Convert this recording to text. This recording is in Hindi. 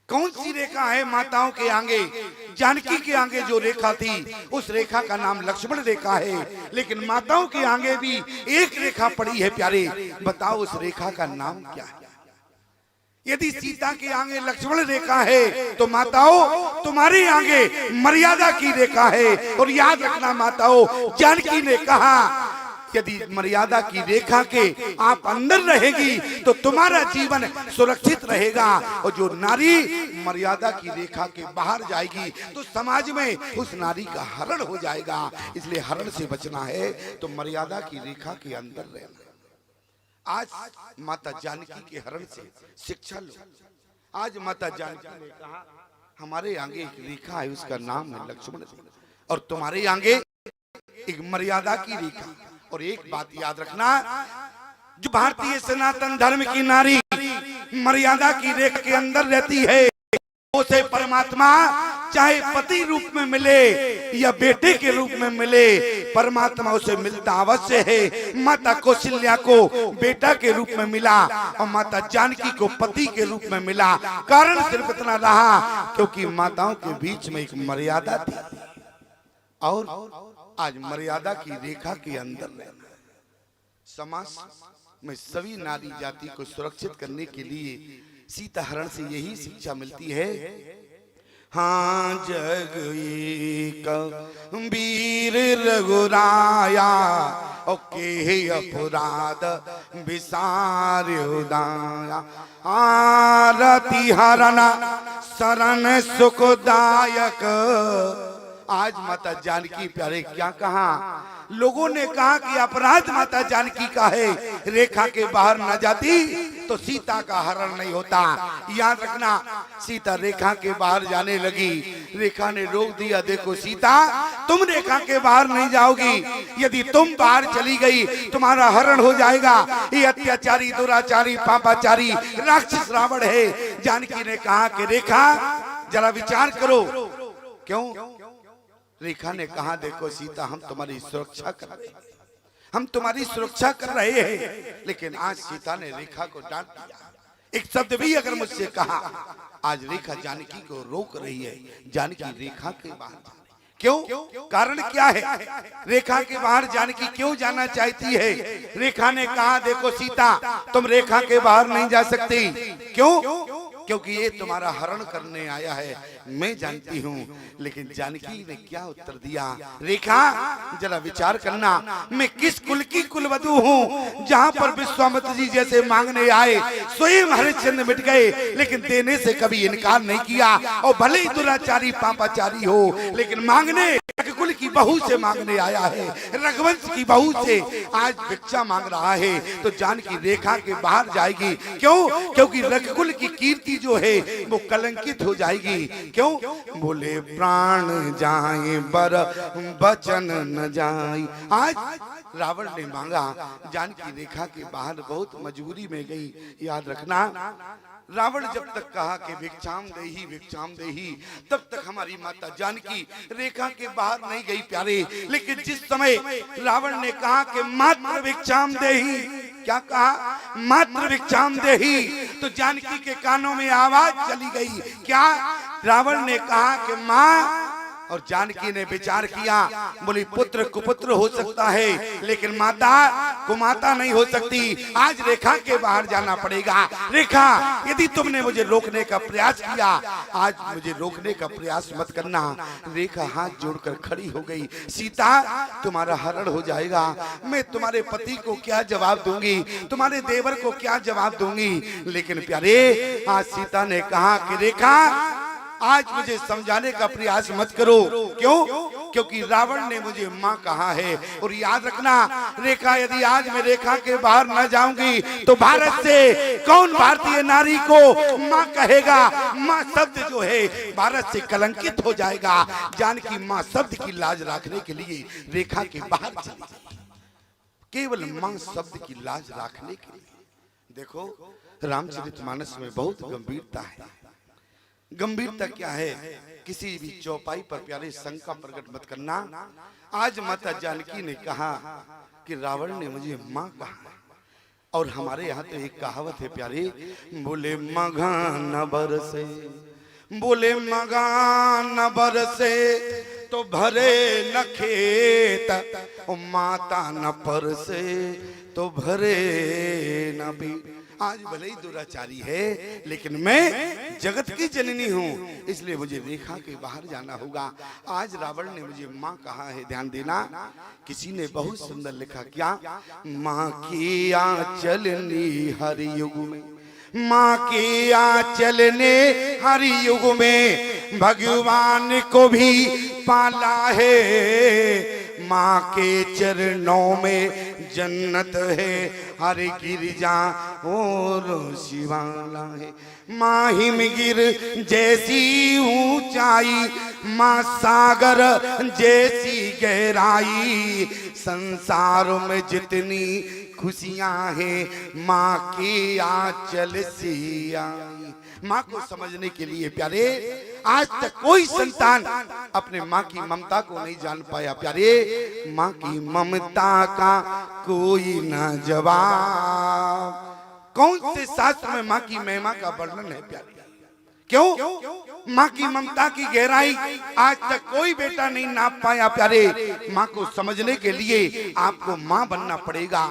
कौन सी रेखा है माताओं के आगे? जानकी के आगे जो रेखा थी उस रेखा का नाम लक्ष्मण रेखा है, लेकिन माताओं के आगे भी एक रेखा पड़ी है प्यारे। बताओ उस रेखा का नाम क्या है? यदि सीता के आगे लक्ष्मण रेखा है तो माताओं तुम्हारे आगे मर्यादा की रेखा है। और याद रखना माताओं, जानकी ने कहा यदि मर्यादा की रेखा के आप अंदर रहेगी तो तुम्हारा जीवन सुरक्षित रहेगा, और जो नारी मर्यादा की रेखा के बाहर जाएगी तो समाज में उस नारी का हरण हो जाएगा। इसलिए हरण से बचना है तो मर्यादा की रेखा के अंदर रहना। आज माता जानकी के हरण से शिक्षा लो। आज माता जानकी ने कहा हमारे आगे एक रेखा है, उसका नाम है लक्ष्मण, और तुम्हारे आगे एक मर्यादा की रेखा। और एक बात याद रखना, जो भारतीय सनातन धर्म की नारी मर्यादा की रेखा के अंदर रहती है, उसे परमात्मा चाहे पति रूप में मिले या बेटे के रूप में मिले, परमात्मा उसे मिलता अवश्य है। माता कौशल्या को बेटा के रूप में मिला और माता जानकी को पति के रूप में मिला। कारण सिर्फ इतना रहा क्योंकि माताओं के बीच में एक मर्यादा थी। और आज मर्यादा की रेखा के अंदर रहना। समाज में सभी नारी जाति को सुरक्षित करने के लिए सीता हरण से यही शिक्षा मिलती है। हाँ, जग एक वीर रघुराया के अपराध विसार उदाया, आरती हरण शरण सुखदायक। आज माता जानकी प्यारे क्या कहा? लोगों ने कहा कि अपराध माता जानकी का है, रेखा के बाहर न जाती तो सीता का हरण नहीं होता। याद रखना, सीता रेखा के बाहर जाने लगी, रेखा ने रोक दिया, देखो सीता तुम रेखा के बाहर नहीं जाओगी, यदि तुम बाहर चली गई तुम्हारा हरण हो जाएगा। ये अत्याचारी, दुराचारी, पापाचारी राक्षस रावण है। जानकी ने कहा कि रेखा जरा विचार करो। क्यों? रेखा ने कहा देखो सीता, हम तुम्हारी सुरक्षा कर रहे हैं, हम तुम्हारी सुरक्षा कर रहे हैं। लेकिन आज सीता ने रेखा को डांट दिया। एक शब्द भी अगर मुझसे कहा, आज रेखा जानकी को रोक रही है। जानकी रेखा के बाहर क्यों? कारण क्या है? रेखा के बाहर जानकी क्यों जाना चाहती है? रेखा ने कहा देखो सीता, तुम रेखा के बाहर नहीं जा सकती। क्यों? क्योंकि ये तुम्हारा हरण करने आया है, मैं जानती हूँ। लेकिन जानकी ने क्या उत्तर दिया? रेखा जरा विचार करना, मैं किस कुल की कुलवधू हूँ? जहाँ पर विश्वामित्र जी जैसे मांगने आए, स्वयं हरिश्चंद्र मिट गए, लेकिन देने से कभी इनकार नहीं किया। और भले ही दुराचारी पापाचारी हो, लेकिन मांगने कुल की बहू से मांगने आया है, रघुवंश की बहू से आज भिक्षा मांग रहा है। तो जानकी रेखा के बाहर जाएगी। क्यों? क्योंकि रघुकुल की कीर्ति जो है वो कलंकित हो जाएगी। क्यों? बोले प्राण जाए बर बचन न जाए। आज रावण ने मांगा, जानकी रेखा के बाहर बहुत मजबूरी में गई। याद रखना, रावण जब तक कहा कि भिक्षाम देही, तब तक हमारी माता जानकी रेखा के बाहर नहीं गई प्यारे। लेकिन जिस समय रावण ने कहा कि मात्र भिक्षाम देही, क्या कहा? मात्र भिक्षाम देही, तो जानकी के कानों में आवाज चली गई। क्या? रावण ने कहा कि माँ, और जानकी ने विचार किया, बोली पुत्र कुपुत्र हो सकता है, लेकिन माता कुमाता नहीं हो सकती। आज रेखा के बाहर जाना पड़ेगा। रेखा, यदि तुमने मुझे रोकने का प्रयास किया, आज मुझे रोकने का प्रयास मत करना। रेखा हाथ जोड़कर खड़ी हो गई। सीता, तुम्हारा हरण हो जाएगा। मैं तुम्हारे पति को क्या जवाब दूंगी, तुम्हारे देवर को क्या जवाब दूंगी? लेकिन प्यारे, आज सीता ने कहा कि रेखा, आज मुझे समझाने का प्रयास मत करो। क्यों? क्योंकि रावण ने मुझे माँ कहा है। और याद रखना रेखा, यदि आज मैं रेखा के बाहर न जाऊंगी तो भारत से कौन भारतीय नारी को माँ कहेगा? माँ शब्द जो है भारत से कलंकित हो जाएगा। जानकी माँ शब्द की लाज रखने के लिए रेखा के बाहर चली गई, केवल माँ शब्द की लाज रखने के लिए। देखो, रामचरितमानस में बहुत गंभीरता है। गंभीरता क्या है? किसी भी चौपाई पर प्यारे शंका प्रकट मत करना। आज माता जानकी ने कहा कि रावण ने मुझे माँ कहा। और हमारे यहाँ तो एक कहावत है प्यारे, बोले मघा न बरसे बोले मगा न बरसे तो भरे न खेत, माता न परसे तो भरे न भी। आज भले ही दुराचारी है लेकिन मैं जगत की जननी हूँ, इसलिए मुझे रेखा के बाहर जाना होगा। आज रावण ने मुझे माँ कहा है, ध्यान देना। किसी ने बहुत सुंदर लिखा, क्या? माँ की आंचलनी हर युग में, माँ की आंचल ने हर युग में भगवान को भी पाला है। माँ के चरणों में जन्नत है, हर गिरजा और शिवाला है। माँ हिमगिर जैसी ऊंचाई, माँ सागर जैसी गहराई, संसार में जितनी खुशियां हैं माँ की आंचल से आई। माँ को समझने के लिए प्यारे आज तक कोई संतान अपने माँ की ममता को नहीं जान पाया। प्यारे माँ की ममता का कोई न जवाब। कौन से शास्त्र में माँ की महिमा का वर्णन है प्यारे? क्यों? माँ की ममता की गहराई आज तक कोई बेटा नहीं नाप पाया। प्यारे माँ को समझने के लिए आपको माँ बनना पड़ेगा।